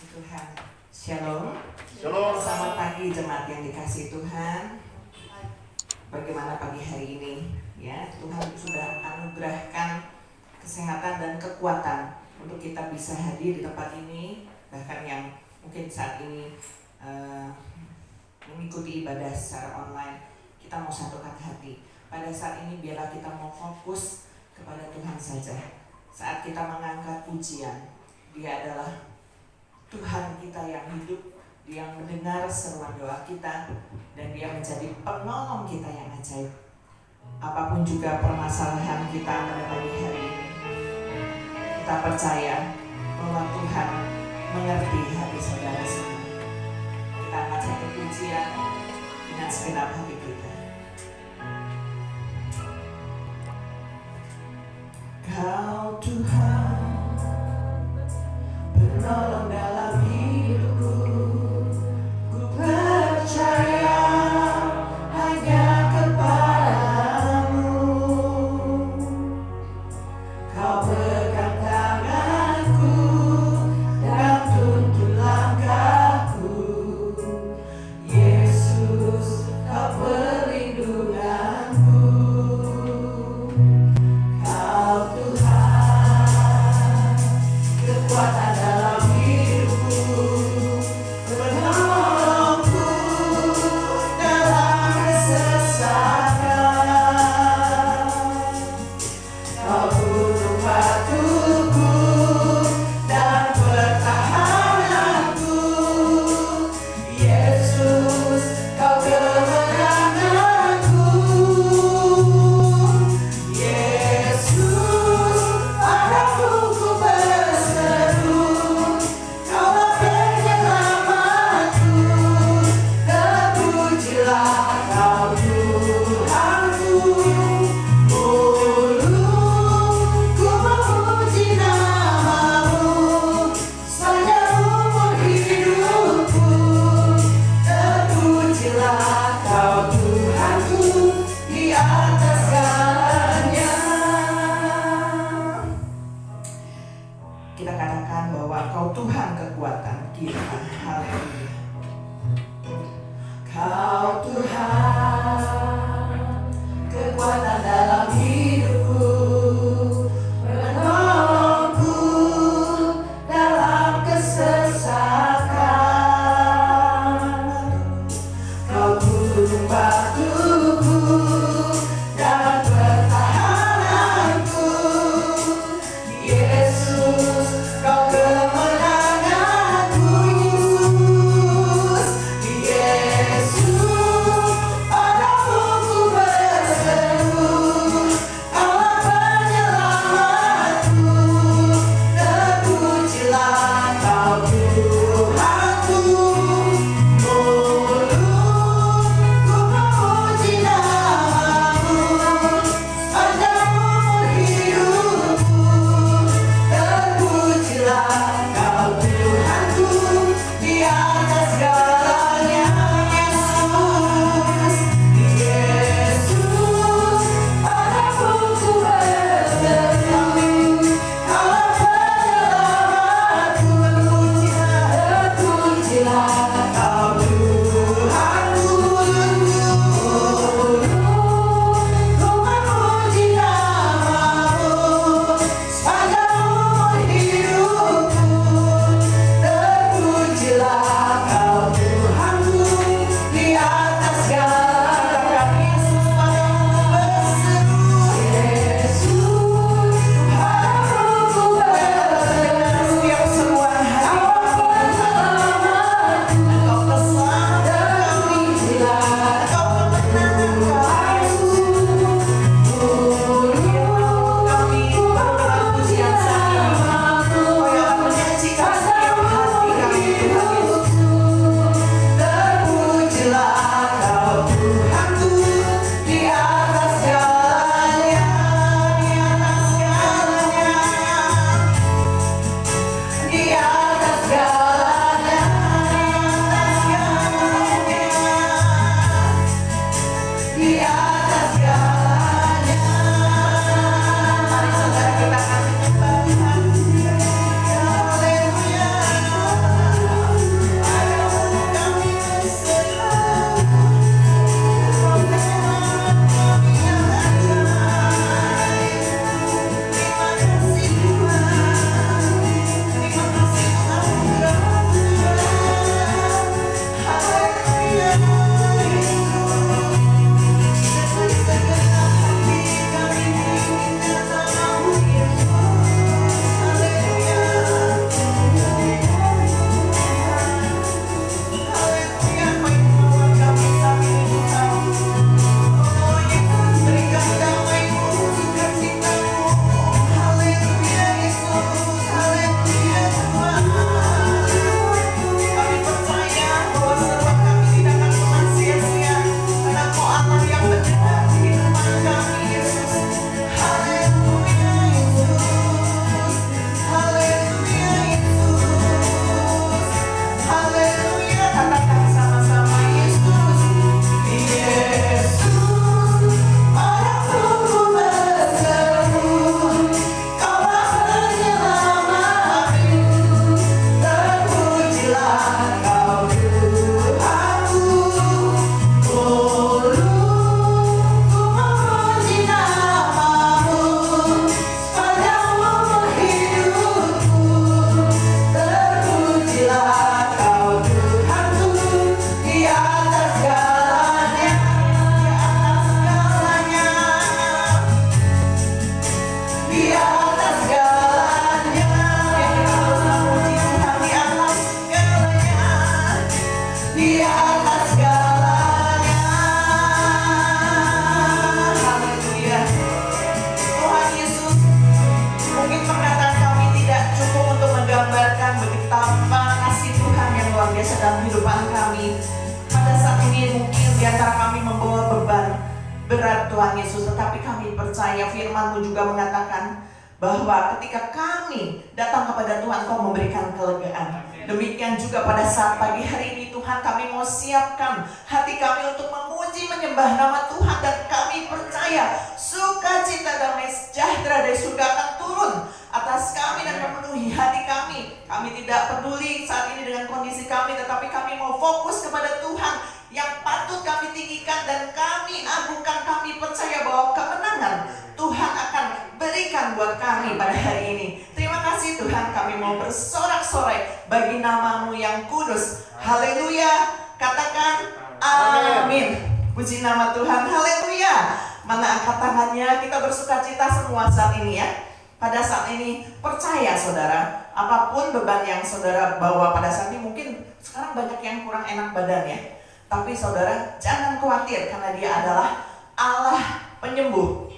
Puji Tuhan. Shalom. Shalom. Selamat pagi jemaat yang dikasihi Tuhan. Bagaimana pagi hari ini? Ya, Tuhan sudah anugerahkan kesehatan dan kekuatan untuk kita bisa hadir di tempat ini, bahkan yang mungkin saat ini mengikuti ibadah secara online. Kita mau satukan hati. Pada saat ini biarlah kita mau fokus kepada Tuhan saja. Saat kita mengangkat pujian, Dia adalah Tuhan kita yang hidup, Dia yang mendengar seruan doa kita, dan Dia menjadi penolong kita yang ajaib. Apapun juga permasalahan kita pada pagi hari ini, kita percaya bahwa Tuhan mengerti hati saudara semua. Kita angkat satu pujian dengan segenap hati kita. Kau Tuhan, penolong dalam hidupku, ku percaya hanya kepadamu. Kau pegang tanganku dan tuntun langkahku, Yesus, Kau perlindunganku. Kau Tuhan, kekuatan dalam hidupku, penolongku dalam kesesakan. Kau gunung batuku dan pertahananku, Yesus, Kau kemenanganku. Yesus, padamu ku berseru, Kaulah penyelamatku. Terpujilah Kau Tuhanku. Mulutku memuji nama-Mu sepanjang umur hidupku. Terpujilah Kau Tuhanku di atas segalanya. Kita katakan bahwa Kau Tuhan kekuatan kita. Haleluya. Kau Tuhan, kekuatan dalam hidupku, penolongku dalam kesesakan. Kau gunung batuku dan pertahananku, Yesus, Kau kemenanganku. Yesus, padamu ku berseru, Kaulah penyelamatku. Terpujilah Kau Tuhanku. Mulutku memuji berat Tuhan Yesus, tetapi kami percaya firman-Mu juga mengatakan bahwa ketika kami datang kepada Tuhan, Kau memberikan kelegaan. Demikian juga pada saat pagi hari ini Tuhan, kami mau siapkan hati kami untuk memuji menyembah nama Tuhan. Dan kami percaya sukacita damai sejahtera dari surga akan turun atas kami dan memenuhi hati kami. Kami tidak peduli saat ini dengan kondisi kami, tetapi kami mau fokus kepada Tuhan yang patut kami tinggikan dan kami agungkan. Kami percaya bahwa kemenangan Tuhan akan berikan buat kami pada hari ini. Terima kasih Tuhan, kami mau bersorak-sorai bagi nama-Mu yang kudus. Haleluya. Katakan amin. Puji nama Tuhan. Haleluya. Mana angkat tangannya, kita bersukacita semua saat ini ya. Pada saat ini percaya saudara, apapun beban yang saudara bawa pada saat ini, mungkin sekarang banyak yang kurang enak badan ya. Tapi saudara jangan khawatir, karena Dia adalah Allah penyembuh.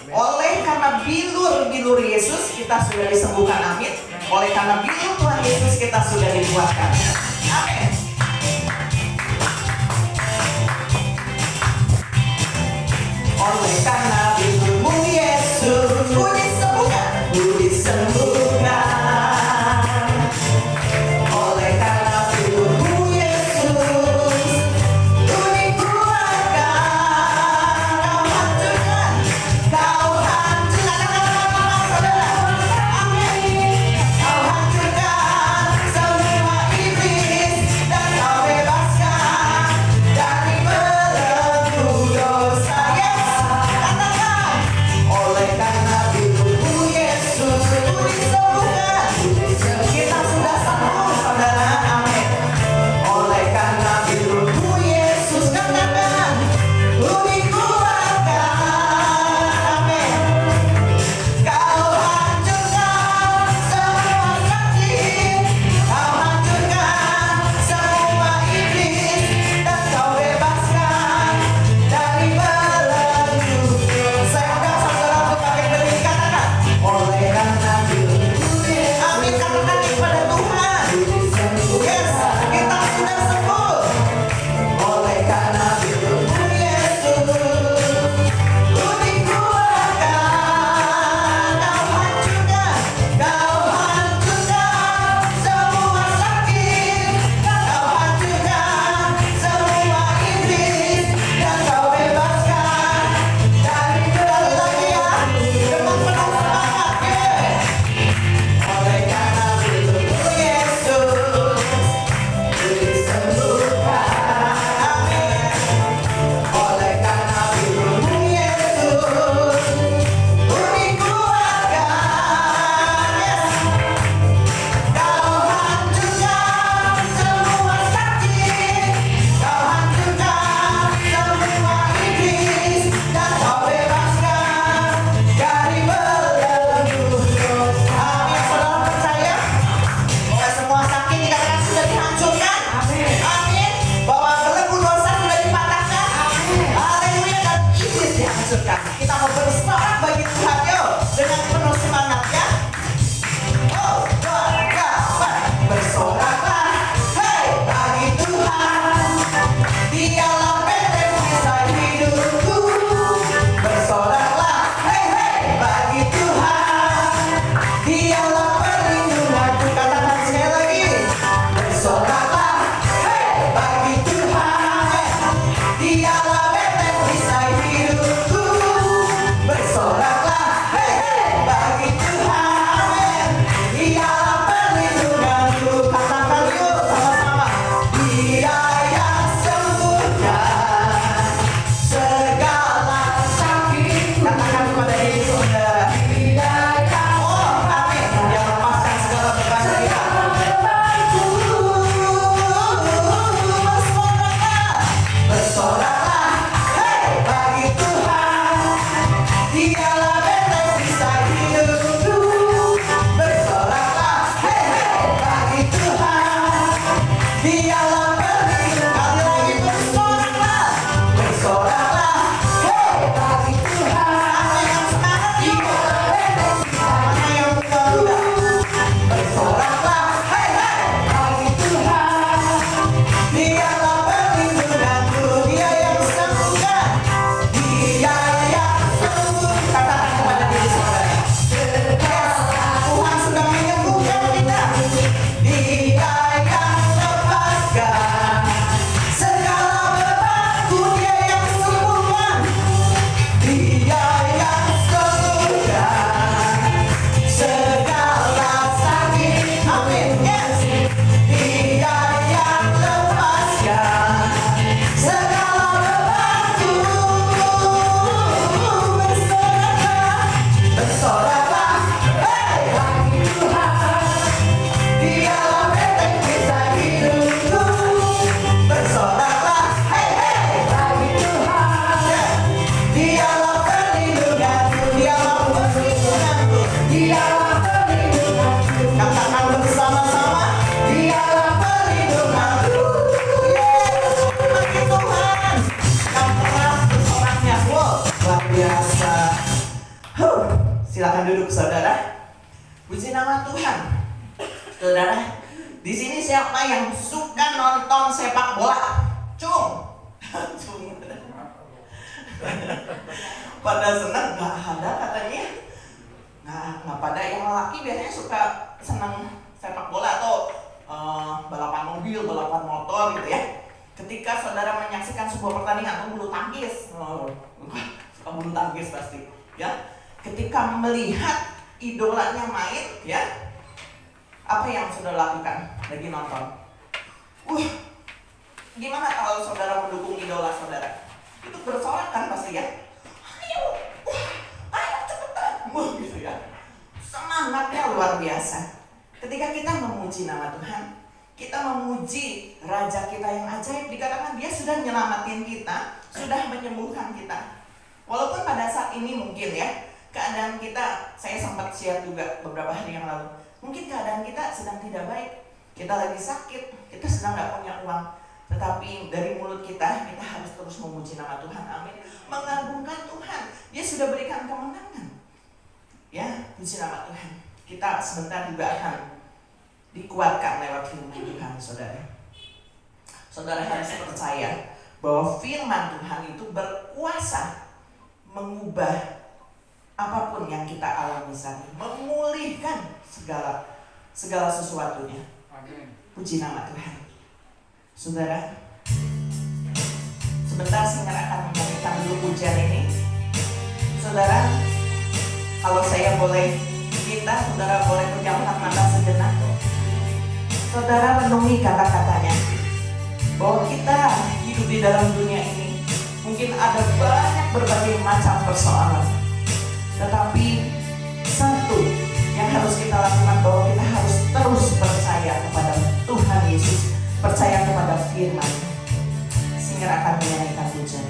Oleh karena bilur-bilur Yesus kita sudah disembuhkan, amin. Oleh karena bilur Tuhan Yesus kita sudah dikuatkan, amin. Oleh karena bilur-Mu Yesus, ku disembuhkan, ku disembuhkan. Oleh karena bilur-Mu Yesus, ku dikuatkan. Kau hancurkan, saudara, amin. Kau hancurkan semua iblis dan Kau bebaskan dari belenggu dosa. Yes, katakan. Oleh karena bilur-Mu Yesus, ku disembuhkan. Kita sudah sembuh saudara, amin. Oleh karena bilur-Mu Yesus, katakan, ku dikuatkan, amin. Kau hancurkan semua sakit, Kau hancurkan semua iblis dan Kau bebaskan dari belenggu dosa. Saya undang saudara untuk pakai berdiri, katakan. Oleh karena bilur-Mu Yesus, amin. Katakan kepada Tuhan, yes, kita sudah sembuh. Oleh karena bilur-Mu Yesus, ku dikuatkan. Kau hancurkan semua sakit, Kau hancurkan semua iblis dan Kau bebaskan dari belenggu. Dengan penuh semangat, yeah. Oleh karena bilur-Mu Yesus, ku disembuhkan, amin. Oleh karena bilur-Mu Yesus, ku dikuatkan, yes. Kau hancurkan semua sakit, Kau hancurkan semua iblis dan Kau bebaskan dari belenggu dosa. Amin. Saudara percaya bahwa semua sakit dikatakan sudah dihancurkan, amin. Bahwa belenggu dosa sudah dipatahkan, haleluya. Dan iblis dihancurkan. Kita mau bersorak bagi Tuhan, yuk, dengan penuh semangat ya. Oh, bersoraklah, hei, bagi Tuhan. Dialah perisai hidupku. Bersoraklah, hei, bagi Tuhan. Dialah perlindunganku. Katakan sekali lagi. Bersoraklah, hei, bagi Tuhan. Dialah perisai hidupku. Bersoraklah, hei, bagi Tuhan. Dialah perlindunganku. Katakan yuk sama-sama. Dia yang sembuhkan segala sakit. Katakan kepada diri saudara. Dia yang, oh amin, yang lepaskan segala beban kita. Bersoraklah, bersoraklah, Silakan duduk saudara. Puji nama Tuhan. Saudara, di sini siapa yang suka nonton sepak bola? Cung. Cung. Pada senang nggak ada katanya. Nggak pada. Yang laki biasanya suka senang sepak bola atau balapan mobil, balapan motor gitu ya. Ketika saudara menyaksikan sebuah pertandingan atau bulu tangkis, suka bulu tangkis pasti, ya. Ketika melihat idolanya main, ya, apa yang saudara lakukan? Lagi nonton. Gimana kalau saudara mendukung idola saudara? Itu bersorak kan pasti ya. Ayo cepetan, gitu ya. Semangatnya luar biasa. Ketika kita memuji nama Tuhan, kita memuji Raja kita yang ajaib, dikatakan Dia sudah menyelamatin kita, sudah menyembuhkan kita. Walaupun pada saat ini mungkin ya, keadaan kita, saya sempat share juga beberapa hari yang lalu, mungkin keadaan kita sedang tidak baik, kita lagi sakit, kita sedang gak punya uang, tetapi dari mulut kita harus terus memuji nama Tuhan, amin, mengagungkan Tuhan. Dia sudah berikan kemenangan, ya, puji nama Tuhan. Kita sebentar juga akan dikuatkan lewat firman Tuhan, saudara. Saudara harus percaya bahwa firman Tuhan itu berkuasa mengubah apapun yang kita alami saat ini, memulihkan segala sesuatunya. Amin. Puji nama Tuhan. Saudara, sebentar Singer akan menyanyikan dulu pujian ini. Saudara, kalau saya boleh minta, saudara boleh pejamkan mata sejenak. Saudara renungi kata-katanya, bahwa kita hidup di dalam dunia ini mungkin ada banyak berbagai macam persoalan, tetapi satu yang harus kita lakukan, bahwa kita harus terus percaya kepada Tuhan Yesus, percaya kepada firman. Singer akan menyanyikan pujian.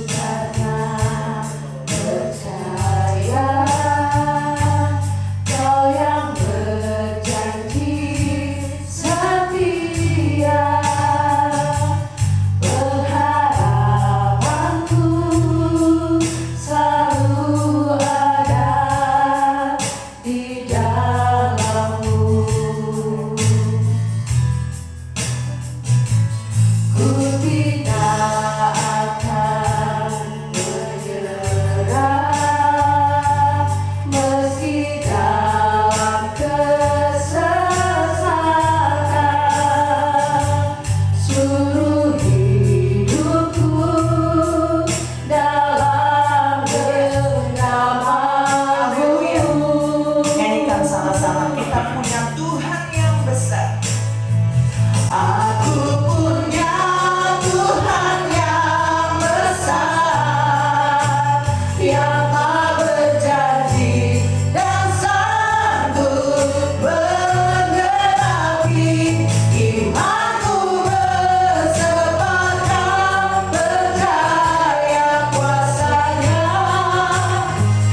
Karena percaya Kau yang berjanji setia, berharapanku selalu ada di dalam-Mu. Ku tidak akan menyerah meski dalam kesesatan, seluruh hidupku dalam genggaman-Mu. Nyanyikan sama-sama, kita punya Tuhan yang besar. Aku punya Tuhan yang besar, yang Maha berjanji dan sanggup menggenapi. Imanku bersepakat percaya kuasa-Nya,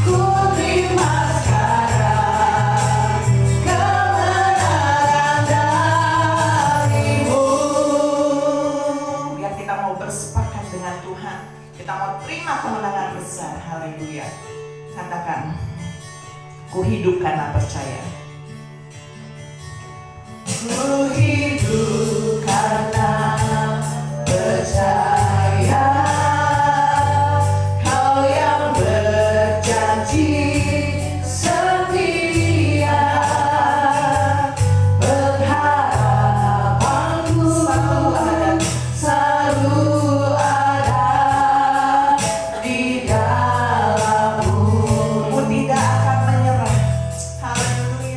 ku terima sekarang kemenangan dari-Mu. Biar kita mau bersepakat dengan Tuhan, kita mau terima kemenangan besar. Haleluya. Katakan, ku hidup karena percaya. Ku hidup karena percaya, Kau yang berjanji setia, berharapanku selalu ada di dalam-Mu. Ku tidak akan menyerah. Haleluya.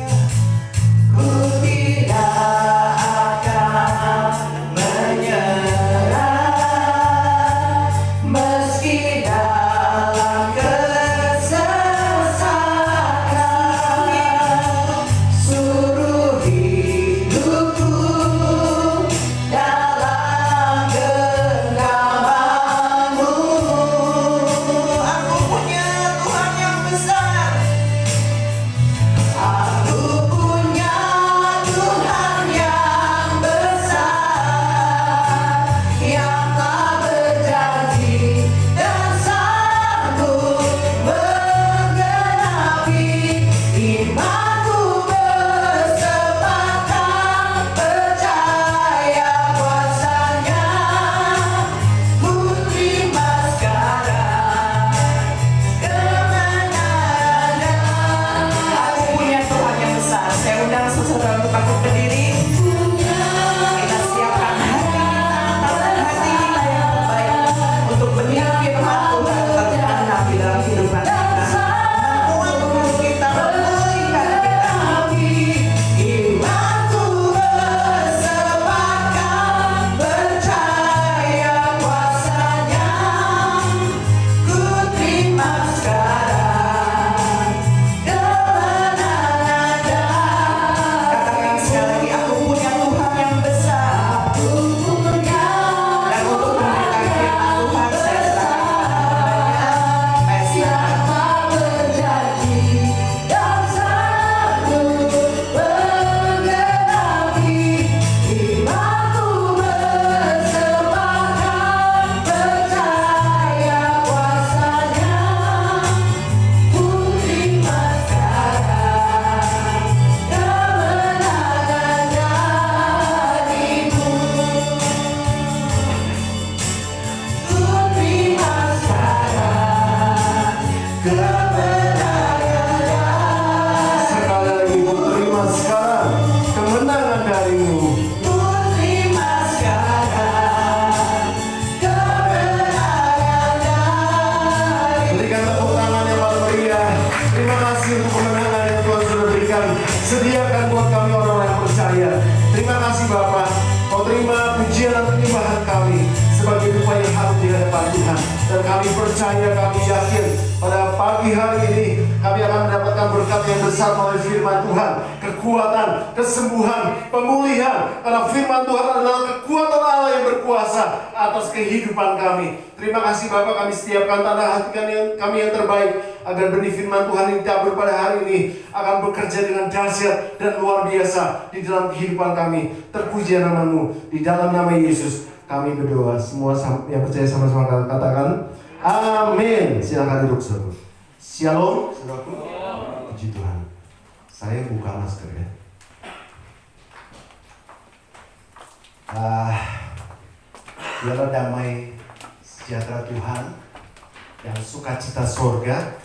pujian dan penyembahan kami sebagai upah yang harus di hadapan Tuhan. Dan kami percaya, kami yakin pada pagi hari ini kami akan mendapatkan berkat yang besar melalui firman Tuhan, kekuatan, kesembuhan, pemulihan. Karena firman Tuhan adalah kekuatan Allah yang berkuasa atas kehidupan kami. Terima kasih Bapak, kami setiapkan tanah hati kami yang terbaik agar benih firman Tuhan yang ditabur pada hari ini akan bekerja dengan dahsyat dan luar biasa di dalam kehidupan kami. Terpuji nama-Mu, di dalam nama Yesus kami berdoa. Semua yang percaya sama-sama katakan amin. Silakan duduk saudara. Shalom saudaraku. Puji Tuhan. Saya buka masker ya. Biarlah damai sejahtera Tuhan dan sukacita sorga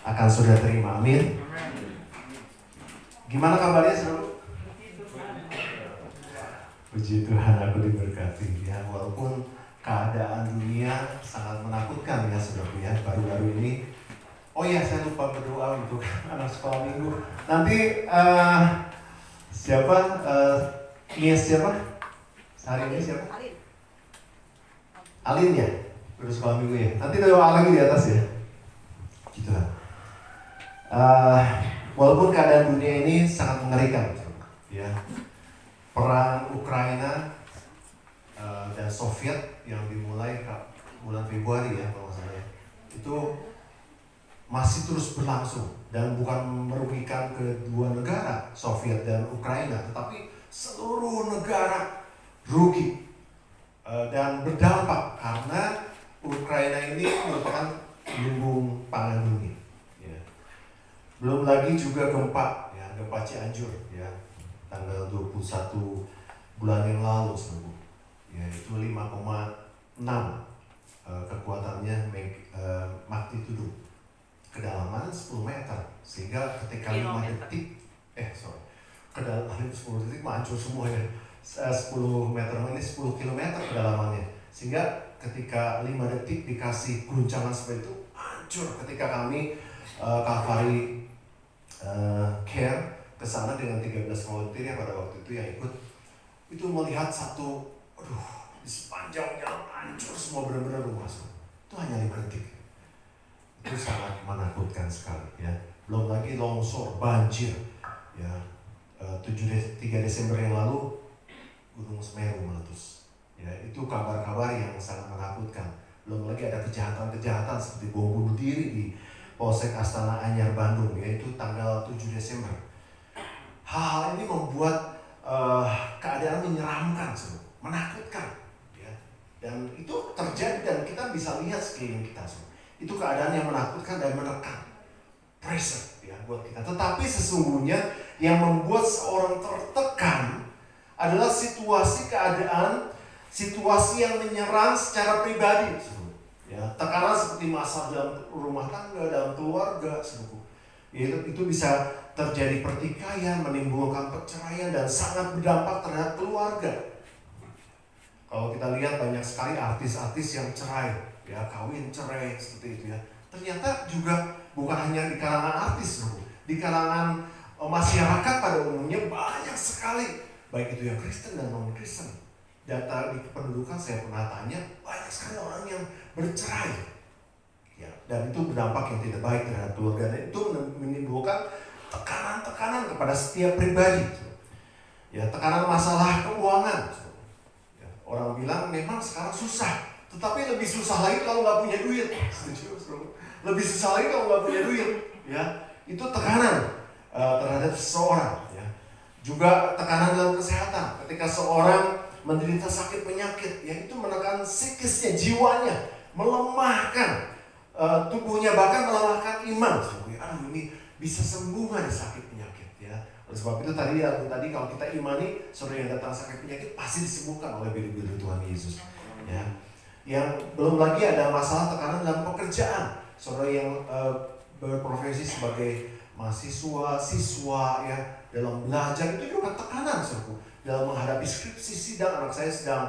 akan saudara terima. Amin. Gimana kabarnya saudara? Puji Tuhan, aku diberkati ya. Walaupun keadaan dunia sangat menakutkan ya saudara ya. Baru-baru ini, oh ya saya lupa berdoa untuk anak sekolah minggu. Nanti siapa? Nia siapa? Hari ini siapa? Alin ya? Terus sekolah minggu ya. Nanti doa lagi di atas ya. Gitu lah. Walaupun keadaan dunia ini sangat mengerikan, ya. Perang Ukraina dan Soviet yang dimulai bulan Februari ya kalau nggak salah ya, itu masih terus berlangsung dan bukan merugikan kedua negara Soviet dan Ukraina, tetapi seluruh negara rugi dan berdampak karena Ukraina ini merupakan lumbung pangan dunia. Ya. Belum lagi juga gempa, ya, gempa Cianjur, ya, tanggal 21 bulan yang lalu, ya, itu 5,6 kekuatannya magnitudo, kedalaman 10 meter, sehingga ketika 5 detik, kedalaman 10 detik hancur semua ya. 10 meter ini 10 km kedalamannya, sehingga ketika 5 detik dikasih guncangan seperti itu hancur. Ketika kami Calvary Care ke sana dengan 13 volunteer yang pada waktu itu yang ikut, itu melihat satu, di sepanjang jalan hancur semua, benar-benar rumah semua. Itu hanya 5 detik. Itu sangat menakutkan sekali ya. Belum lagi longsor, banjir ya. 3 Desember yang lalu Gunung Semeru meletus. Ya, itu kabar-kabar yang sangat menakutkan. Belum lagi ada kejahatan-kejahatan seperti bom bunuh diri di Polsek Astana Anyar Bandung, yaitu tanggal 7 Desember. Hal ini membuat keadaan menyeramkan, menakutkan. Ya. Dan itu terjadi dan kita bisa lihat sekeliling kita. Itu keadaan yang menakutkan dan menekan. Pressure ya buat kita. Tetapi sesungguhnya yang membuat seorang tertekan adalah situasi yang menyerang secara pribadi, ya, tekanan seperti masalah dalam rumah tangga, dalam keluarga, itu bisa terjadi pertikaian, menimbulkan perceraian dan sangat berdampak terhadap keluarga. Kalau kita lihat banyak sekali artis-artis yang cerai, ya, kawin cerai seperti itu ya. Ternyata juga bukan hanya di kalangan artis, di kalangan masyarakat pada umumnya banyak sekali. Baik itu yang Kristen dan non-Kristen. Data di kependudukan saya pernah tanya, banyak sekali orang yang bercerai. Ya, dan itu berdampak yang tidak baik terhadap keluarga. Dan itu menimbulkan tekanan-tekanan kepada setiap pribadi. Ya, tekanan masalah keuangan. Ya, orang bilang memang sekarang susah, tetapi lebih susah lagi kalau nggak punya duit. Lebih susah lagi kalau nggak punya duit. Ya, itu tekanan terhadap seseorang. Ya. Juga tekanan dalam kesehatan. Ketika seorang menderita sakit penyakit, ya itu menekan psikisnya, jiwanya, melemahkan tubuhnya, bahkan melemahkan iman. Aduh, ini bisa sembuh nggak sakit penyakit ya. Oleh sebab itu tadi kalau kita imani saudara yang datang sakit penyakit pasti disembuhkan oleh biru-biru Tuhan Yesus. Ya. Yang belum lagi ada masalah tekanan dalam pekerjaan. Saudara yang berprofesi sebagai mahasiswa, siswa ya, dalam belajar itu juga tekanan dalam menghadapi skripsi sidang. Anak saya sedang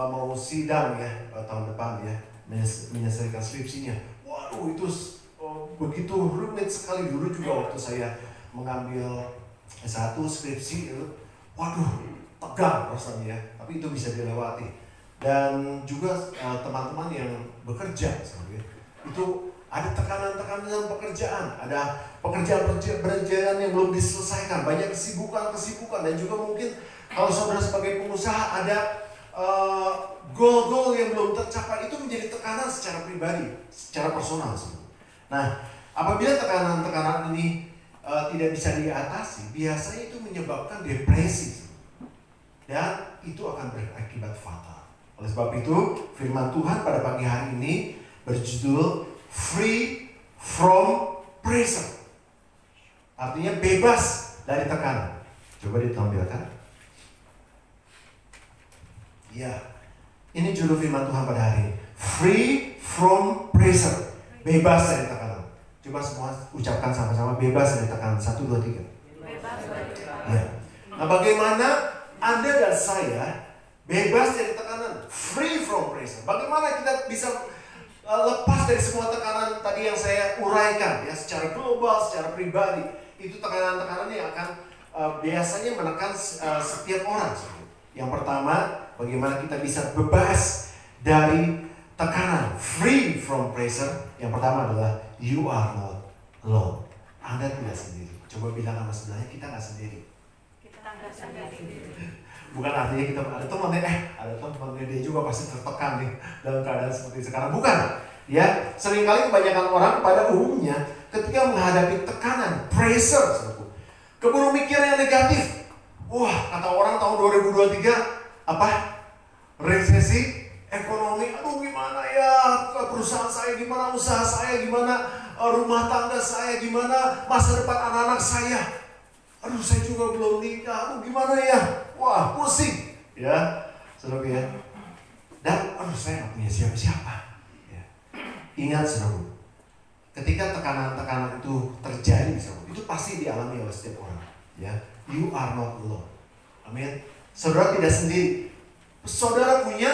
mau sidang ya tahun depan ya, menyelesaikan skripsinya. Waduh, itu begitu rumit sekali. Dulu juga waktu saya mengambil S1 skripsi itu, waduh, tegang rasanya ya, tapi itu bisa dilewati. Dan juga teman-teman yang bekerja misalnya, itu ada tekanan-tekanan dalam pekerjaan, ada pekerjaan yang belum diselesaikan, banyak kesibukan, dan juga mungkin kalau saudara sebagai pengusaha ada goal-goal yang belum tercapai, itu menjadi tekanan secara pribadi, secara personal. Nah, apabila tekanan-tekanan ini tidak bisa diatasi, biasanya itu menyebabkan depresi, dan itu akan berakibat fatal. Oleh sebab itu, firman Tuhan pada pagi hari ini berjudul Free from Pressure. Artinya bebas dari tekanan. Coba ditampilkan. Ya, ini judul firman Tuhan pada hari ini. Free from pressure. Bebas dari tekanan. Coba semua ucapkan sama-sama, bebas dari tekanan. 1, 2, 3. Bebas dari tekanan. Ya. Nah, bagaimana Anda dan saya bebas dari tekanan? Free from pressure. Bagaimana kita bisa lepas dari semua tekanan tadi yang saya uraikan ya, secara global, secara pribadi. Itu tekanan-tekanan yang akan biasanya menekan setiap orang. Yang pertama, bagaimana kita bisa bebas dari tekanan, free from pressure. Yang pertama adalah you are not alone. Anda tidak sendiri. Coba bilang sama sebelahnya, kita nggak sendiri. Kita nggak sendiri. Bukan artinya kita ada teman dia juga pasti tertekan nih dalam keadaan seperti sekarang. Bukan. Ya, seringkali kebanyakan orang pada umumnya ketika menghadapi tekanan, pressure, keburu mikir yang negatif. Wah, kata orang tahun 2023 apa? Resesi ekonomi. Aduh, gimana ya perusahaan saya, gimana usaha saya, gimana rumah tangga saya, gimana masa depan anak-anak saya. Aduh, saya juga belum nikah. Aduh, gimana ya? Wah, pusing. Ya, saudara ya. Dan aduh, saya nggak punya siapa-siapa. Ya. Ingat saudara, ketika tekanan-tekanan itu terjadi, saudara, itu pasti dialami oleh setiap orang. Ya, you are not alone. Amin. Saudara tidak sendiri. Saudara punya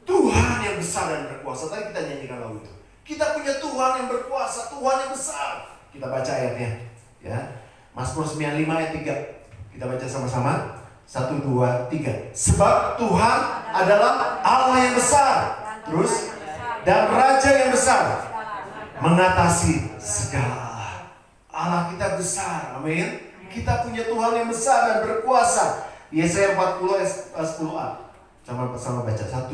Tuhan yang besar dan berkuasa. Tadi kita nyanyikan lagu itu. Kita punya Tuhan yang berkuasa, Tuhan yang besar. Kita baca ayatnya. Ya. Mazmur 95 ayat 3. Kita baca sama-sama. 1, 2, 3. Sebab Tuhan adalah Allah yang besar. Terus. Dan Raja yang besar. Mengatasi segala Allah. Allah kita besar. Amin. Kita punya Tuhan yang besar dan berkuasa. Yesaya 40 ayat 10a. Sama-sama baca. 1,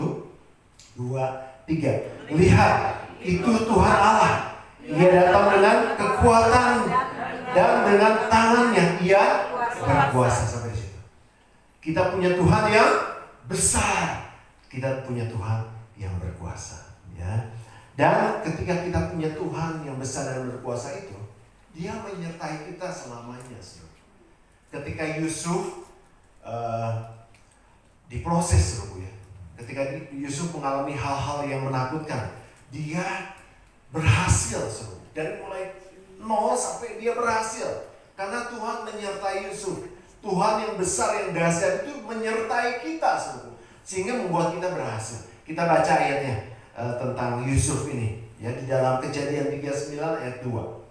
2, 3. Lihat, itu Tuhan Allah. Ia datang dengan kekuatan dan dengan tangannya Ia berkuasa. Sampai di situ. Kita punya Tuhan yang besar. Kita punya Tuhan yang berkuasa. Ya. Dan ketika kita punya Tuhan yang besar dan berkuasa itu, Dia menyertai kita selamanya. Ketika Yusuf diproses, ya. Ketika Yusuf mengalami hal-hal yang menakutkan, dia berhasil, dari mulai nol sampai dia berhasil, karena Tuhan menyertai Yusuf. Tuhan yang besar, yang dahsyat itu menyertai kita, sehingga membuat kita berhasil. Kita baca ayatnya tentang Yusuf ini, ya, di dalam Kejadian 39 ayat 2.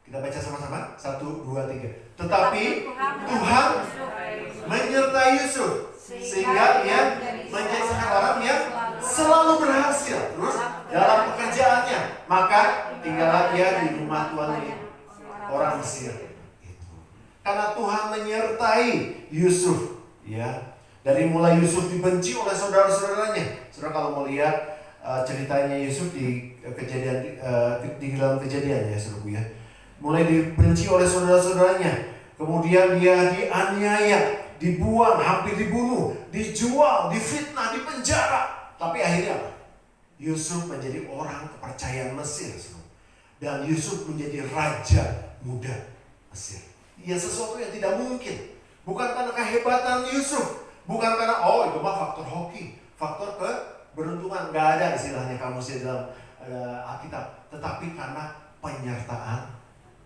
Kita baca sama-sama. 1, 2, 3. Tetapi Tuhan menyertai Yusuf sehingga ia menjadi seorang yang selalu berhasil. Terus dalam pekerjaannya, maka tinggallah dia di rumah tuannya, orang Mesir. Karena Tuhan menyertai Yusuf, ya. Dari mulai Yusuf dibenci oleh saudara-saudaranya. Saudara kalau mau lihat ceritanya Yusuf di kejadian di dalam Kejadian, ya, saudara, ya. Mulai dibenci oleh saudara-saudaranya, kemudian dia dianiaya, dibuang, hampir dibunuh, dijual, difitnah, dipenjara. Tapi akhirnya apa? Yusuf menjadi orang kepercayaan Mesir, dan Yusuf menjadi raja muda Mesir. Ya, sesuatu yang tidak mungkin. Bukan karena kehebatan Yusuf, bukan karena itu mah faktor hoki, faktor keberuntungan. Gak ada istilahnya kamusnya dalam Alkitab. Tetapi karena penyertaan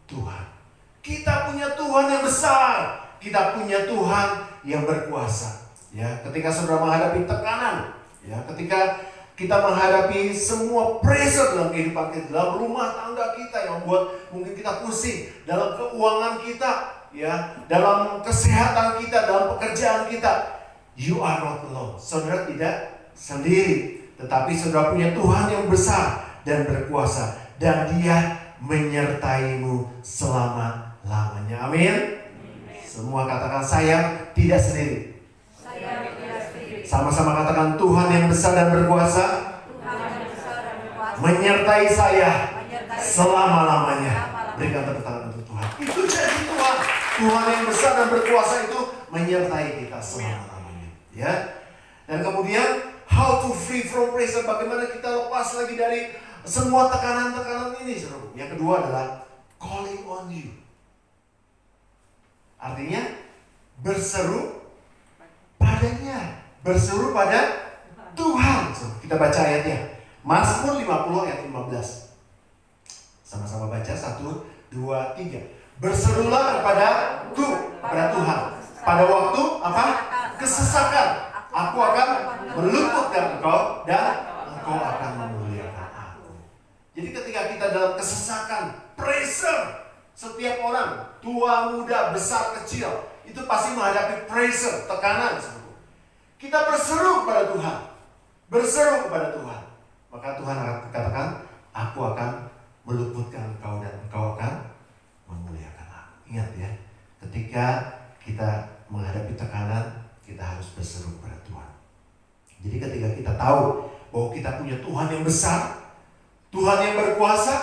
Tuhan. Kita punya Tuhan yang besar. Kita punya Tuhan yang berkuasa. Ya, ketika saudara menghadapi tekanan, ya, ketika kita menghadapi semua pressure dalam kehidupan kita, dalam rumah tangga kita yang membuat mungkin kita pusing, dalam keuangan kita, ya, dalam kesehatan kita, dalam pekerjaan kita. You are not alone. Saudara tidak sendiri, tetapi saudara punya Tuhan yang besar dan berkuasa, dan Dia menyertaimu selama-lamanya. Amin. Semua katakan, saya tidak sendiri. Saya tidak sendiri. Sama-sama katakan, Tuhan yang besar dan berkuasa Tuhan yang besar dan berkuasa menyertai saya menyertai selama-lamanya. selama-lamanya. Berikan tepuk tangan untuk Tuhan. Itu jadi Tuhan. Tuhan yang besar dan berkuasa itu menyertai kita selama-lamanya. Ya. Dan kemudian, how to free from pressure. Bagaimana kita lepas lagi dari semua tekanan-tekanan ini, saudara. Yang kedua adalah calling on you. Artinya berseru padanya, berseru pada Tuhan. So, kita baca ayatnya. Mazmur 50 ayat 15. Sama-sama baca, 1, 2, 3. Berserulah kepada-Ku, kepada Tuhan. Pada waktu apa? Kesesakan. Aku akan meluput dari engkau dan engkau akan memuliakan aku. Jadi ketika kita dalam kesesakan, pressure, setiap orang, tua, muda, besar, kecil, itu pasti menghadapi pressure, tekanan. Kita berseru kepada Tuhan, berseru kepada Tuhan, maka Tuhan akan katakan, aku akan meluputkan engkau dan engkau akan memuliakan aku. Ingat ya, ketika kita menghadapi tekanan, kita harus berseru kepada Tuhan. Jadi ketika kita tahu bahwa kita punya Tuhan yang besar, Tuhan yang berkuasa,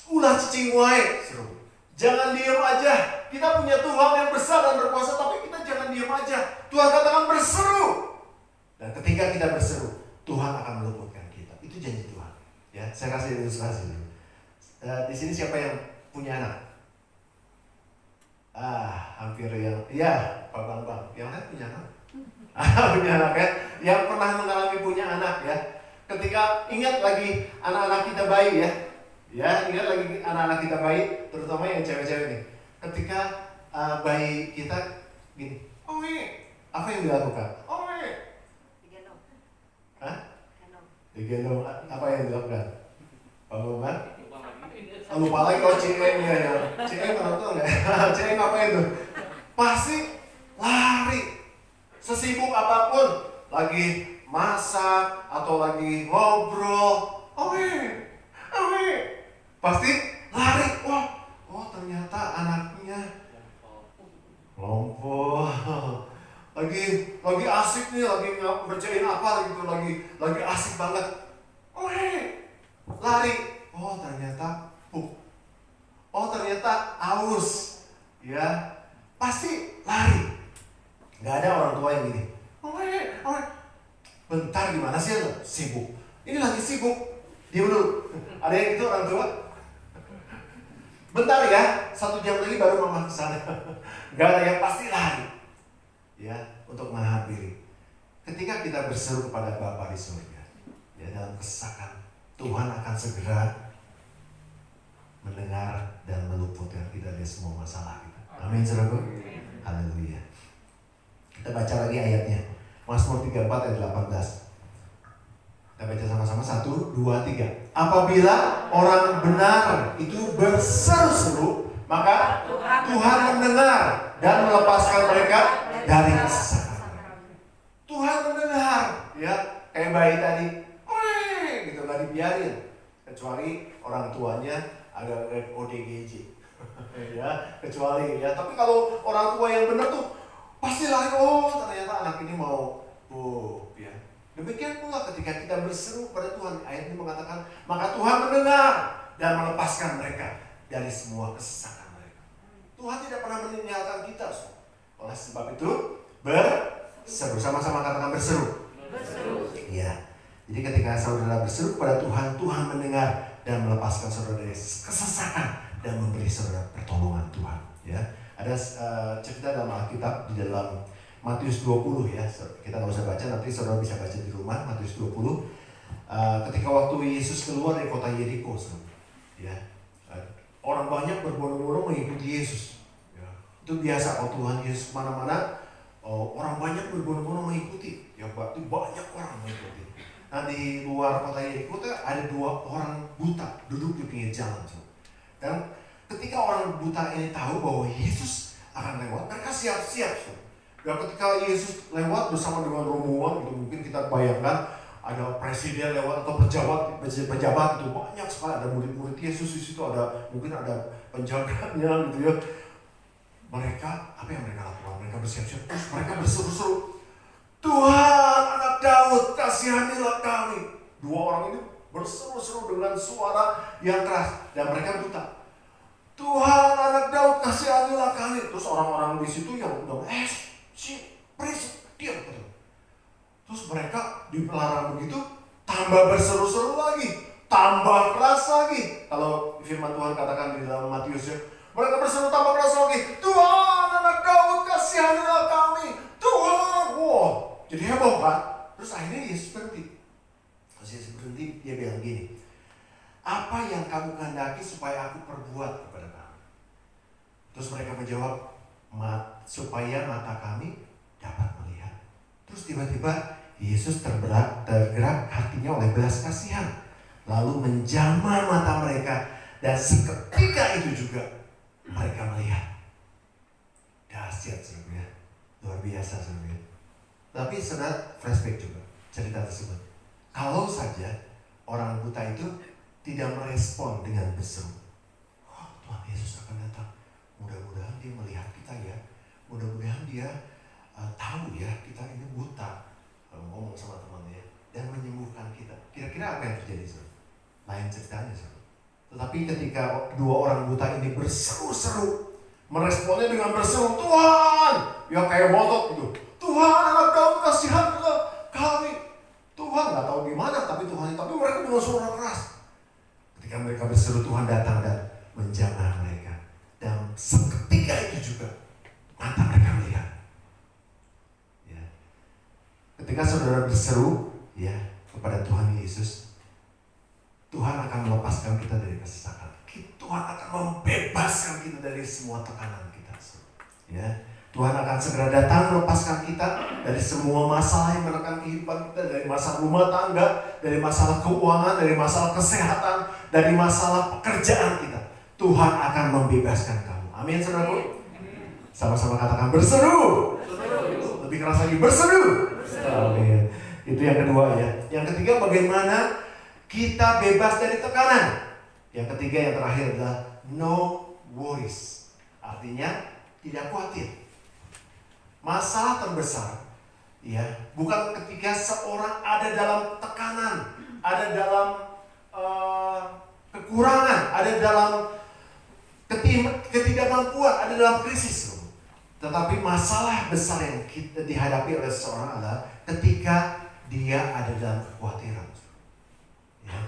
ulah cicing wae, seru. Jangan diam aja. Kita punya Tuhan yang besar dan berkuasa, tapi kita jangan diam aja. Tuhan katakan berseru. Dan ketika kita berseru, Tuhan akan meluputkan kita. Itu janji Tuhan. Ya, saya kasih ilustrasi dulu. Di sini siapa yang punya anak? Hampir yang, iya, Pak Bang. Yang lain punya anak? Punya anak ya. Yang pernah mengalami punya anak ya. Ketika ingat lagi anak-anak kita bayi ya. Ya, ingat lagi anak-anak kita bayi, terutama yang cewek-cewek nih. Ketika bayi kita gini, apa yang dilakukan? Digendong. Hah? Gendong. Digendong, apa yang dilakukan? Pak Bambang? Lupa lagi kalau Ciem ya. Ciem pernah tuh nggak? Ciem ngapain tuh? Pasti lari. Sesibuk apapun, lagi masak atau lagi ngobrol, pasti lari. Oh ternyata anaknya lompoh. Lagi asik nih, lagi ngerjain apa gitu, lagi asik banget. Lari. Oh ternyata ternyata aus. Ya, pasti lari. Gak ada orang tua yang gini. Bentar gimana sih lo? Sibuk. Ini lagi sibuk. Diam dulu. Ada yang itu orang tua? Bentar ya, 1 jam lagi baru mama kesana. Gak ada yang pasti lari. Ya, untuk menghampiri. Ketika kita berseru kepada Bapa di surga, ya dalam kesesakan, Tuhan akan segera mendengar dan meluputkan kita dari semua masalah kita. Amin, saudaraku. Haleluya. Kita baca lagi ayatnya. Mazmur 34 ayat 18. Kita baca sama-sama, 1, 2, 3. Apabila orang benar itu berseru-seru, maka Tuhan mendengar dan melepaskan mereka dari kesesakan. Tuhan mendengar, ya kayak bayi tadi, gitu nggak dibiarin, kecuali orang tuanya agak ODGJ, ya kecuali ya. Tapi kalau orang tua yang benar tuh pasti lari. Ternyata anak ini mau, ya. Demikian pula ketika kita berseru pada Tuhan, ayat ini mengatakan, maka Tuhan mendengar dan melepaskan mereka dari semua kesesakan mereka. Tuhan tidak pernah meninggalkan kita. Oleh sebab itu, berseru. Sama-sama katakan berseru. Berseru. Iya. Jadi ketika saudara berseru kepada Tuhan, Tuhan mendengar dan melepaskan saudara dari kesesakan dan memberi saudara pertolongan Tuhan. Ya. Ada cerita dalam Alkitab di dalam Matius 20 ya. Kita nggak usah baca, nanti saudara bisa baca di rumah. Matius 20. Ketika waktu Yesus keluar dari kota Yeriko, ya, orang banyak berbondong-bondong mengikuti Yesus. Ya. Itu biasa kalau Tuhan Yesus kemana-mana, orang banyak berbondong-bondong mengikuti. Ya, berarti banyak orang mengikuti. Nah di luar kota Yeriko ada 2 orang buta duduk di pinggir jalan. Dan ketika orang buta ini tahu bahwa Yesus akan lewat, mereka siap-siap. Dan ketika Yesus lewat bersama dengan rombongan, gitu, mungkin kita bayangkan ada presiden lewat atau pejabat itu banyak sekali, ada murid-murid Yesus di situ, mungkin ada penjaganya gitu ya. Mereka, apa yang mereka lakukan? Mereka bersiap-siap, terus mereka berseru-seru, Tuhan anak Daud, kasihanilah kami. Dua orang ini berseru-seru dengan suara yang keras, dan mereka buta. Tuhan anak Daud, kasihanilah kami. Terus orang-orang di situ yang udah berisik, diam gitu. Terus mereka dilarang begitu, tambah berseru-seru lagi, tambah keras lagi. Kalau firman Tuhan katakan di dalam Matius ya, mereka berseru tambah keras lagi, Tuhan anak Daud, kasihanilah kami. Tuhan, wow, jadi heboh kan? Terus akhirnya Yesus berhenti. Terus Yesus berhenti, dia bilang gini, apa yang kamu kehendaki supaya aku perbuat kepada kamu? Terus mereka menjawab, supaya mata kami dapat melihat. Terus tiba-tiba Yesus tergerak hatinya oleh belas kasihan, lalu menjamah mata mereka, dan seketika itu juga mereka melihat. Dahsyat sebenarnya, luar biasa sebenarnya. Tapi saudara flashback juga cerita tersebut. Kalau saja orang buta itu tidak merespon dengan berseru, oh, Tuhan Yesus akan datang, mudah-mudahan dia melihat kita ya, mudah-mudahan dia tahu ya kita ini buta, ngomong sama temannya dan menyembuhkan kita. Kira-kira apa yang terjadi, saudara? Lain ceritanya, saudara. Tetapi ketika dua orang buta ini berseru-seru, meresponnya dengan berseru, Tuhan, ya kayak motok gitu, Tuhan anak Daud, kasihanilah kami. Tuhan nggak tahu gimana, tapi mereka dengan suara keras. Ketika mereka berseru, Tuhan datang dan menjamah mereka, dan seketika itu juga mata mereka melihat. Ketika saudara berseru ya kepada Tuhan Yesus, Tuhan akan melepaskan kita dari kesesakan. Tuhan akan membebaskan kita dari semua tekanan kita. Ya, Tuhan akan segera datang melepaskan kita dari semua masalah yang menekan kehidupan kita, dari masalah rumah tangga, dari masalah keuangan, dari masalah kesehatan, dari masalah pekerjaan kita. Tuhan akan membebaskan kamu. Amin, saudaraku. Sama-sama katakan berseru. Lebih keras lagi, berseru. Amin. Itu yang kedua ya. Yang ketiga, bagaimana kita bebas dari tekanan. Yang ketiga, yang terakhir adalah no worries. Artinya tidak khawatir. Masalah terbesar ya bukan ketika seorang ada dalam tekanan, ada dalam kekurangan, ada dalam ketidakmampuan, ada dalam krisis. Tetapi masalah besar yang kita dihadapi oleh seseorang adalah ketika dia ada dalam kekhawatiran. Ya.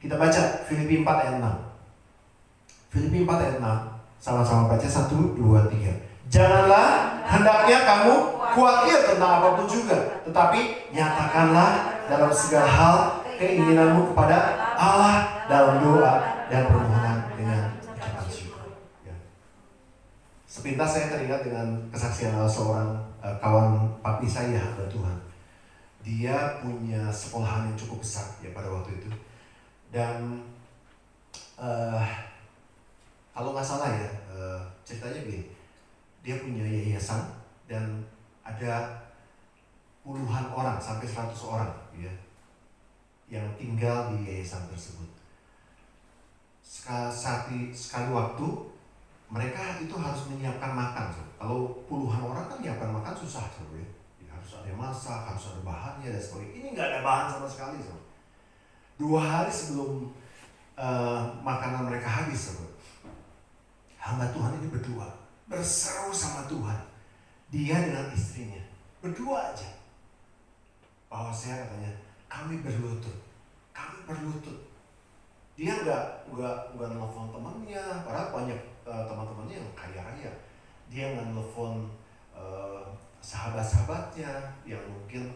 Kita baca Filipi 4 ayat 6. Filipi 4 ayat 6. Sama-sama baca 1, 2, 3. Janganlah hendaknya kamu khawatir tentang apapun juga, tetapi nyatakanlah dalam segala hal keinginanmu kepada Allah dalam doa dan permohonan dengan ucapan syukur. Ya. Sepintas saya teringat dengan kesaksian seorang kawan papi saya, hamba Tuhan. Dia punya sekolahan yang cukup besar ya pada waktu itu. Dan kalau nggak salah ya, ceritanya begini. Dia punya yayasan dan ada puluhan orang sampai 100 orang ya yang tinggal di yayasan tersebut. Sekali waktu mereka itu harus menyiapkan makan. Kalau puluhan orang kan menyiapkan makan susah ya. Harus ada yang masak, harus ada bahannya dan sebagainya. Ini nggak ada bahan sama sekali. 2 hari sebelum makanan mereka habis, hamba Tuhan ini berdua berseru sama Tuhan. Dia dengan istrinya berdua aja. Bahwa saya katanya, kami berlutut. Dia nggak nelfon temannya, padahal banyak teman-temannya yang kaya raya. Dia nggak nelfon sahabat-sahabatnya yang mungkin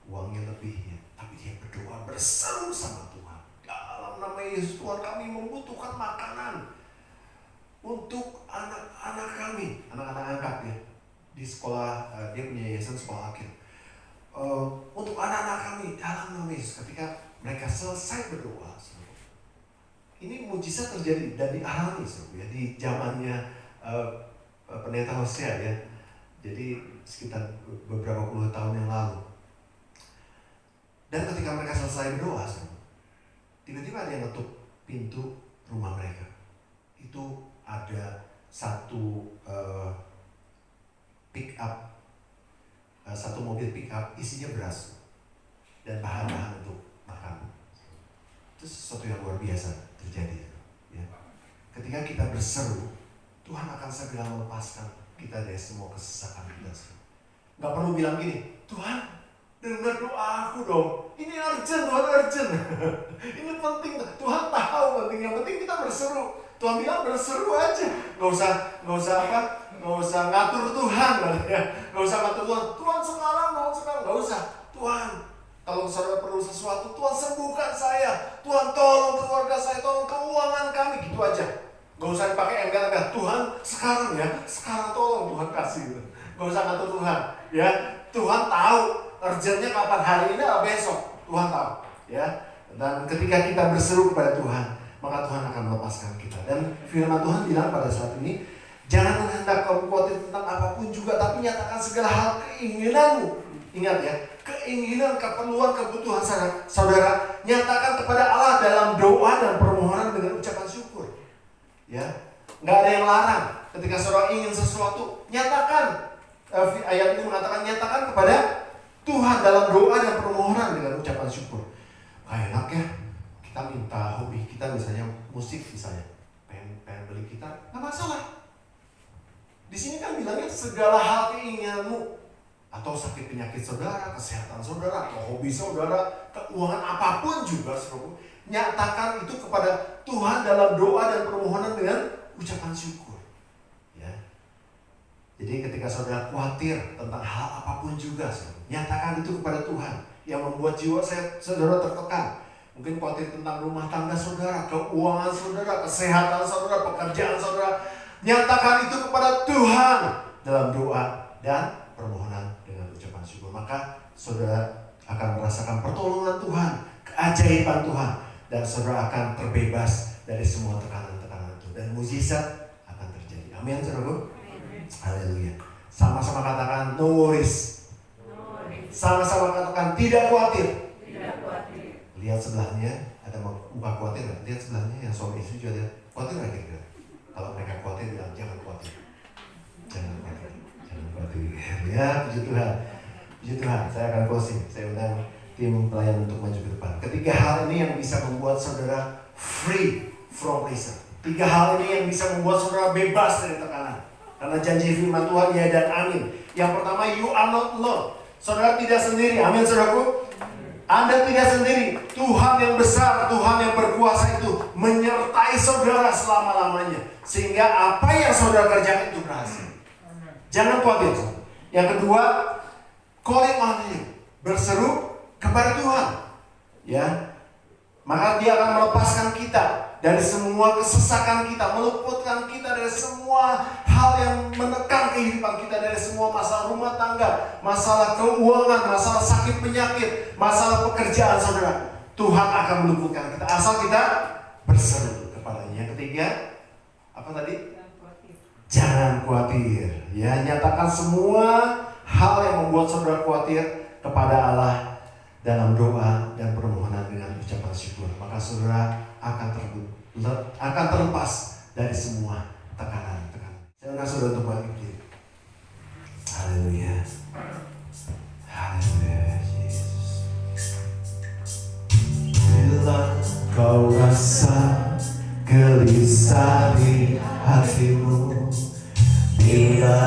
uangnya lebih ya. Tapi dia berdoa berseru sama Tuhan. Dalam nama Yesus, Tuhan, kami membutuhkan makanan untuk anak-anak kami, anak-anak angkat ya di sekolah. Dia punya yayasan sekolah akhir. Untuk anak-anak kami dalam nama Yesus. Ketika mereka selesai berdoa, ini mujizat terjadi dan dialami ya, di zamannya pendeta Hosea ya. Jadi sekitar beberapa puluh tahun yang lalu. Dan ketika mereka selesai berdoa, tiba-tiba ada yang ngetuk pintu rumah mereka. Itu ada satu pick up, satu mobil pick up isinya beras dan bahan-bahan untuk makan. Itu sesuatu yang luar biasa terjadi. Ya. Ketika kita berseru, Tuhan akan segera melepaskan kita dari semua kesesakan kita. Gak perlu bilang gini, Tuhan dengar doa aku dong. Ini urgent, Tuhan urgent. Ini penting, Tuhan tahu penting. Yang penting kita berseru. Tuhan bilang berseru aja. Gak usah ngatur Tuhan. Gak usah ngatur Tuhan. Tuhan sekarang. Gak usah. Tuhan, kalau saudara perlu sesuatu, Tuhan sembuhkan saya. Tuhan tolong keluarga saya, tolong keuangan kami. Gitu aja. Gak usah dipakai enggan-enggan. Tuhan sekarang ya, sekarang tolong Tuhan kasih. Gak usah ngatur Tuhan. Ya, Tuhan tahu urgentnya kapan, hari ini atau besok. Tuhan tahu. Ya, dan ketika kita berseru kepada Tuhan, maka Tuhan akan melepaskan kita. Dan firman Tuhan bilang pada saat ini, jangan hendak kamu khawatir tentang apapun juga, tapi nyatakan segala hal keinginanmu. Ingat ya, keinginan, keperluan, kebutuhan saudara, nyatakan kepada Allah dalam doa dan permohonan dengan ucapan syukur. Ya, nggak ada yang larang. Ketika saudara ingin sesuatu, nyatakan. Ayat ini mengatakan nyatakan kepada Tuhan dalam doa dan permohonan dengan ucapan syukur. Enak ya, kita minta hobi kita misalnya musik misalnya, pengen beli gitar, nggak masalah. Di sini kan bilangnya segala hal keinginanmu, atau sakit penyakit saudara, kesehatan saudara, atau hobi saudara, keuangan apapun juga, saudara, nyatakan itu kepada Tuhan dalam doa dan permohonan dengan ucapan syukur. Ya. Jadi ketika saudara khawatir tentang hal apapun juga, saudara, nyatakan itu kepada Tuhan yang membuat jiwa saudara tertekan. Mungkin khawatir tentang rumah tangga saudara, keuangan saudara, kesehatan saudara, pekerjaan saudara. Nyatakan itu kepada Tuhan dalam doa dan permohonan dengan ucapan syukur. Maka saudara akan merasakan pertolongan Tuhan, keajaiban Tuhan, dan saudara akan terbebas dari semua tekanan-tekanan itu. Dan mujizat akan terjadi. Amin, saudaraku. Haleluya. Sama-sama katakan no worries. Sama-sama katakan tidak khawatir. Lihat sebelahnya, ada muka khawatir nggak? Lihat sebelahnya yang suami istri juga lihat khawatir nggak kira-kira? Kalau mereka khawatir bilang jangan khawatir. Jangan khawatir. Jangan khawatir. Ya, puji Tuhan. Puji Tuhan. Saya akan closing. Saya undang tim pelayan untuk maju ke depan. Ketiga hal ini yang bisa membuat saudara free from pressure. 3 hal ini yang bisa membuat saudara bebas dari tekanan. Karena janji firman Tuhan ya dan amin. Yang pertama, you are not alone. Saudara tidak sendiri. Amin, saudaraku. Anda tidak sendiri. Tuhan yang besar, Tuhan yang berkuasa itu menyertai saudara selama-lamanya. Sehingga apa yang saudara kerjakan itu berhasil. Jangan khawatir. Yang kedua, calling on Him. Berseru kepada Tuhan. Ya. Maka Dia akan melepaskan kita dari semua kesesakan kita, meluputkan kita dari semua hal yang menekan kehidupan kita, dari semua masalah rumah tangga, masalah keuangan, masalah sakit penyakit, masalah pekerjaan saudara. Tuhan akan meluputkan kita asal kita berseru kepadanya. Yang ketiga, apa tadi? Jangan khawatir. Ya, nyatakan semua hal yang membuat saudara khawatir kepada Allah dalam doa dan permohonan dengan ucapan syukur. Maka saudara akan terlepas dari semua tekanan-tekanan. Saya undang saudara untuk bangkit berdiri. Haleluya. Haleluya, Yesus. Bila kau rasa gelisah di hatimu, bila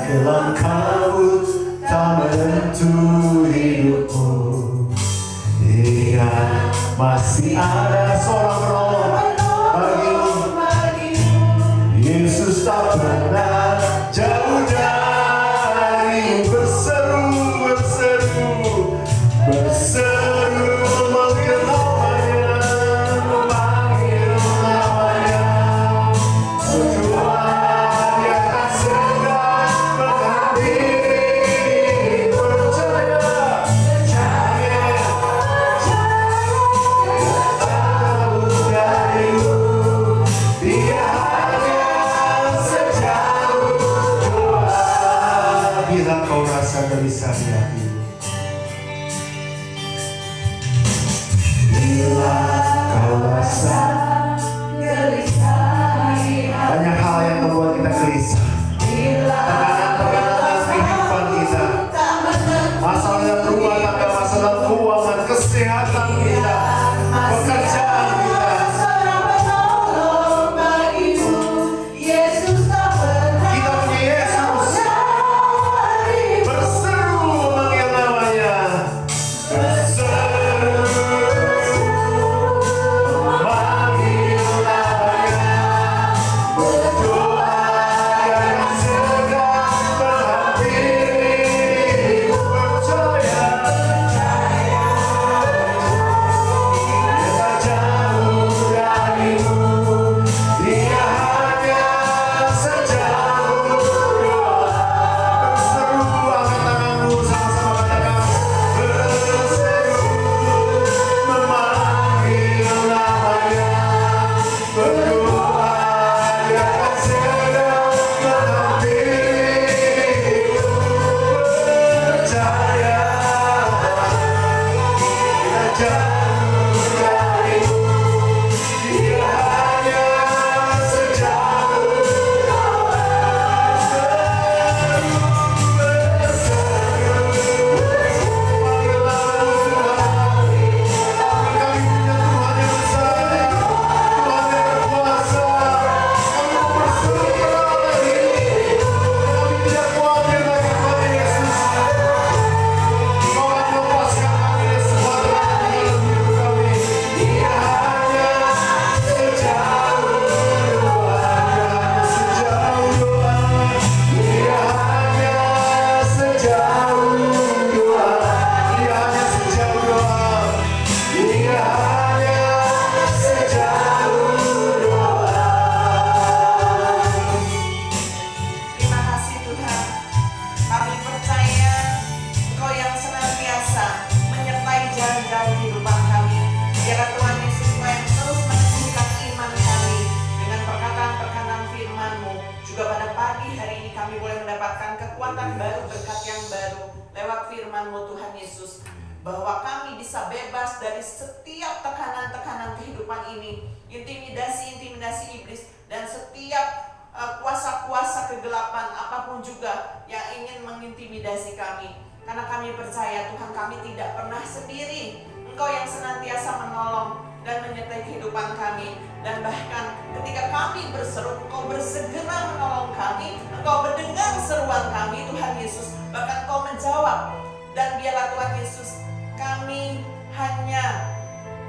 kelam kabut tak menentu hidupmu, ingat masih ada seorang penolong bagimu. Yesus tak pernah jauh dari berseru, memanggil namanya, Tuhan di atas segala berdiri percaya. kita, pekerjaan kita. Seorang penolong bagimu, Yesus tak pernah Kita punya Yesus. Berseru memanggil namanya. Berseru memanggil namanya. Berdoa yang segera menghampiri. Percaya Dia jauh darimu. Dia hanya sejauh doa. Berseru, angkat tanganmu sama-sama katakan. Berseru memanggil namanya. Berdoa Dia akan segera menghampiri. Percaya Dia jauh darimu. Dia hanya sejauh doa. Terima kasih Tuhan. Kami percaya Engkau yang senantiasa menyertai jalan-jalan kehidupan kami. Biarlah Tuhan Yesus Engkau yang terus meneguhkan iman kami dengan perkataan-perkataan firman-Mu. Juga pada pagi hari ini kami boleh mendapatkan kekuatan baru, berkat yang baru lewat firman-Mu Tuhan Yesus. Bahwa kami bisa bebas dari setiap tekanan-tekanan kehidupan ini, intimidasi-intimidasi iblis, dan setiap kuasa-kuasa kegelapan apapun juga yang ingin mengintimidasi kami. Karena kami percaya Tuhan, kami tidak pernah sendiri. Engkau yang senantiasa menolong dan menyertai kehidupan kami. Dan bahkan ketika kami berseru, Engkau bersegera menolong kami. Engkau mendengar seruan kami Tuhan Yesus. Bahkan Engkau menjawab. Dan biarlah Tuhan Yesus, kami hanya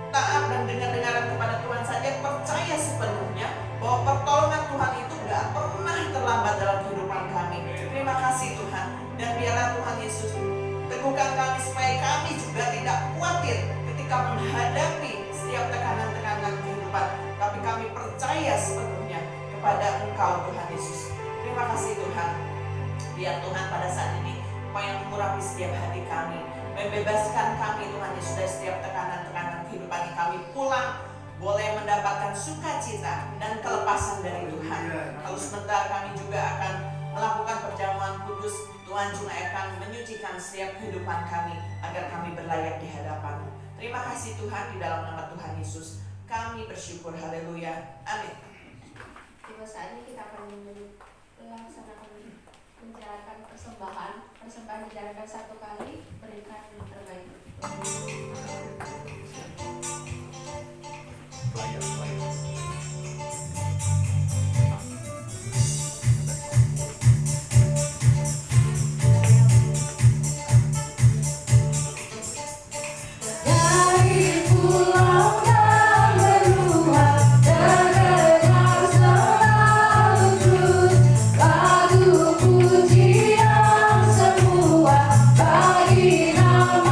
taat dan dengar-dengaran kepada Tuhan saja, percaya sepenuhnya bahwa pertolongan Tuhan itu gak pernah terlambat dalam kehidupan kami. Terima kasih Tuhan. Dan biarlah Tuhan Yesus teguhkan kami supaya kami juga tidak khawatir ketika menghadapi setiap tekanan-tekanan kehidupan. Tapi kami percaya sepenuhnya kepada Engkau Tuhan Yesus. Terima kasih Tuhan. Biar Tuhan pada saat ini Engkau yang mengurapi setiap hati kami, membebaskan kami Tuhan Yesus dari setiap tekanan-tekanan kehidupan ini. Kami pulang boleh mendapatkan sukacita dan kelepasan dari Tuhan. Lalu sebentar kami juga akan melakukan perjamuan kudus. Tuhan juga akan menyucikan setiap kehidupan kami agar kami berlayak di hadapan-Mu. Terima kasih Tuhan, di dalam nama Tuhan Yesus kami bersyukur. Haleluya. Amin. Tiba saatnya kita akan melaksanakan menjalankan persembahan. Persembahan dijalankan satu kali, berikan yang terbaik. Dari pulau dan benua terdengar selalu terus lagu pujian semua bagi nama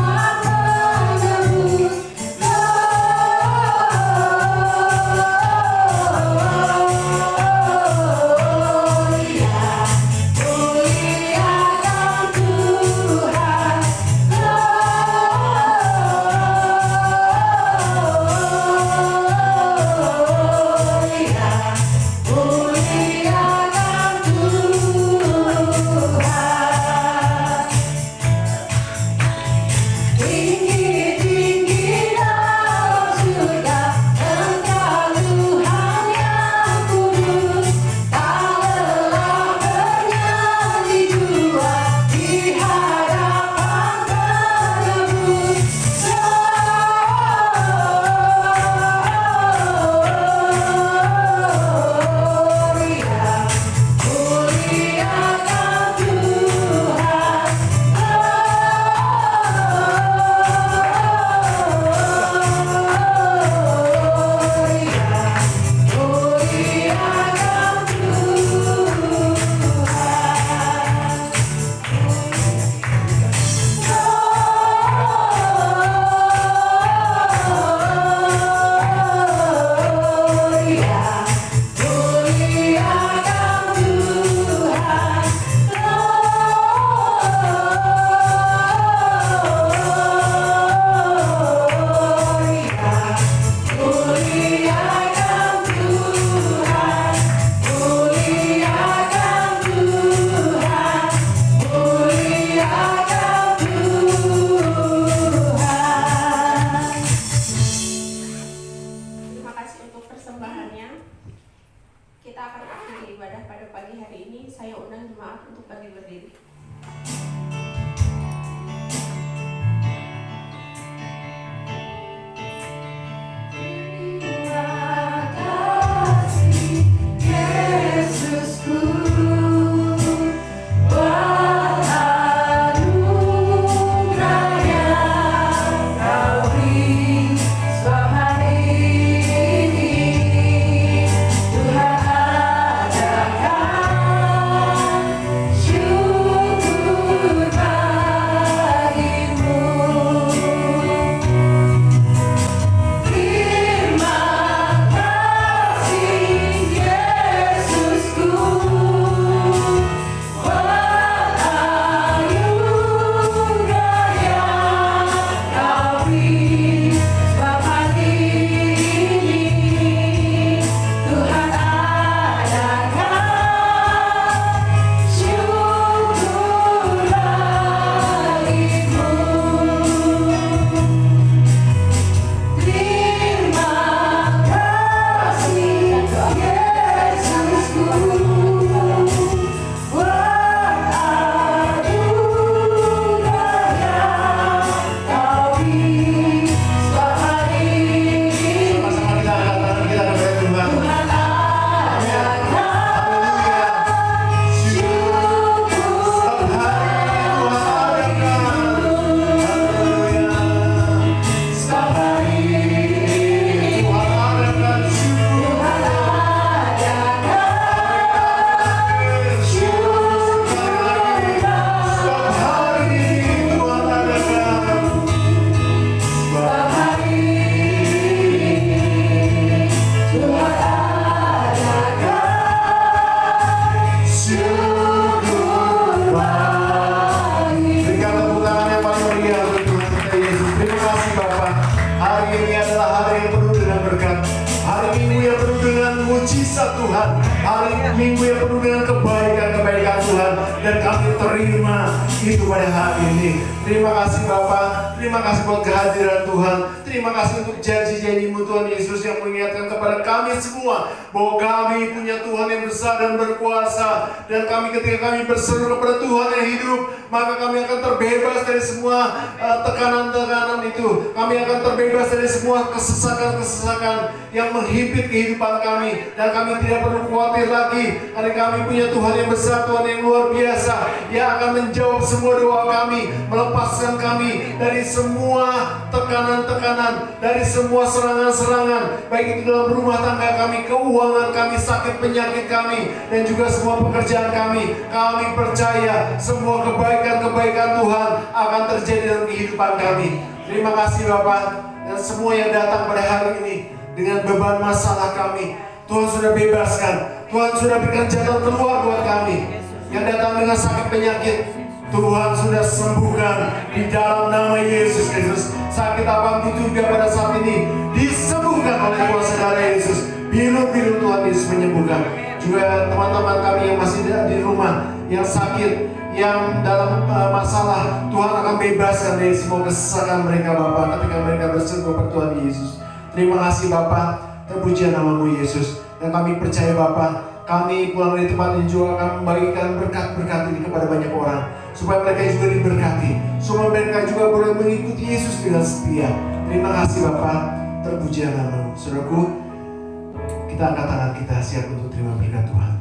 untuk bagi berdiri. Terima kasih Yesusku, buat anugerah yang Kau beri. Sebab hari ini Tuhan adakan syukur bagimu. Terima kasih Yesusku, buat anugerah yang Kau beri. Sebab hari ini Tuhan adakan syukur bagimu. Terima kasih Yesusku, buat anugerah yang Kau beri. Sebab hari ini Sama-sama kita angkat tangan kita kepada Tuhan. Tuhan adakan syukur Setiap hari Tuhan adakan. Sebab hari ini Tuhan adakan Setiap hari Tuhan adakan. syukur bagimu. Berikan tepuk tangan yang paling meriah untuk Tuhan kita Yesus. Terima kasih Bapa. Hari ini adalah hari yang penuh dengan berkat. Hari Minggu yang penuh dengan mujizat Tuhan. Hari Minggu yang penuh dengan kebaikan Tuhan. Dan kami terima itu pada hari ini. Terima kasih Bapa. Terima kasih buat kehadiran Tuhan. Terima kasih untuk janji-janji-Mu Tuhan Yesus yang mengingatkan kepada kami semua bahwa kami punya Tuhan yang besar dan berkuasa. Dan kami ketika kami berseru kepada Tuhan yang hidup, maka kami akan terbebas dari semua tekanan-tekanan itu. Kami akan terbebas dari semua kesesakan-kesesakan yang menghimpit kehidupan kami. Dan kami tidak perlu khawatir lagi, karena kami punya Tuhan yang besar, Tuhan yang luar biasa, yang akan menjawab semua doa kami, melepaskan kami dari semua tekanan-tekanan, dari semua serangan-serangan, baik itu dalam rumah tangga kami, keuangan kami, sakit penyakit kami, dan juga semua pekerjaan kami. Kami percaya semua kebaikan-kebaikan Tuhan akan terjadi dalam kehidupan kami. Terima kasih Bapak, dan semua yang datang pada hari ini dengan beban masalah kami, Tuhan sudah bebaskan. Tuhan sudah berikan jalan keluar buat kami. Yang datang dengan sakit penyakit, Tuhan sudah sembuhkan di dalam nama Yesus Kristus. Sakit apapun juga pada saat ini disembuhkan oleh kuasa darah Yesus. Biru-biru Tuhan Yesus menyembuhkan. Juga teman-teman kami yang masih di rumah, yang sakit, yang dalam masalah, Tuhan akan bebaskan dari semua kesesakan mereka Bapa ketika mereka berseru kepada Tuhan Yesus. Terima kasih Bapa, terpuji nama-Mu Yesus. Dan kami percaya Bapa, kami pulang dari tempat ini juga akan membagikan berkat-berkat ini kepada banyak orang, supaya mereka juga diberkati, supaya mereka juga boleh mengikuti Yesus dengan setia. Terima kasih Bapa, terpuji nama-Mu. Saudaraku, kita angkat tangan kita siap untuk terima berkat Tuhan.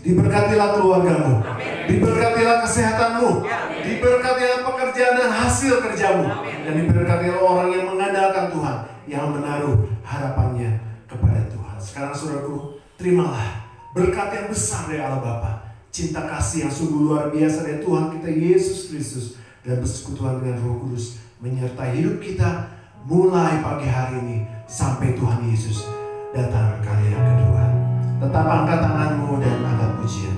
Diberkatilah keluargamu, diberkatilah kesehatanmu, diberkatilah pekerjaan dan hasil kerjamu, dan diberkatilah orang yang mengandalkan Tuhan, yang menaruh harapannya kepada Tuhan. Sekarang saudaraku, terimalah berkat yang besar dari Allah Bapa, cinta kasih yang sungguh luar biasa dari Tuhan kita Yesus Kristus, dan persekutuan dengan Roh Kudus menyertai hidup kita mulai pagi hari ini sampai Tuhan Yesus datang kali yang kedua. Tetap angkat tanganmu dan angkat pujian.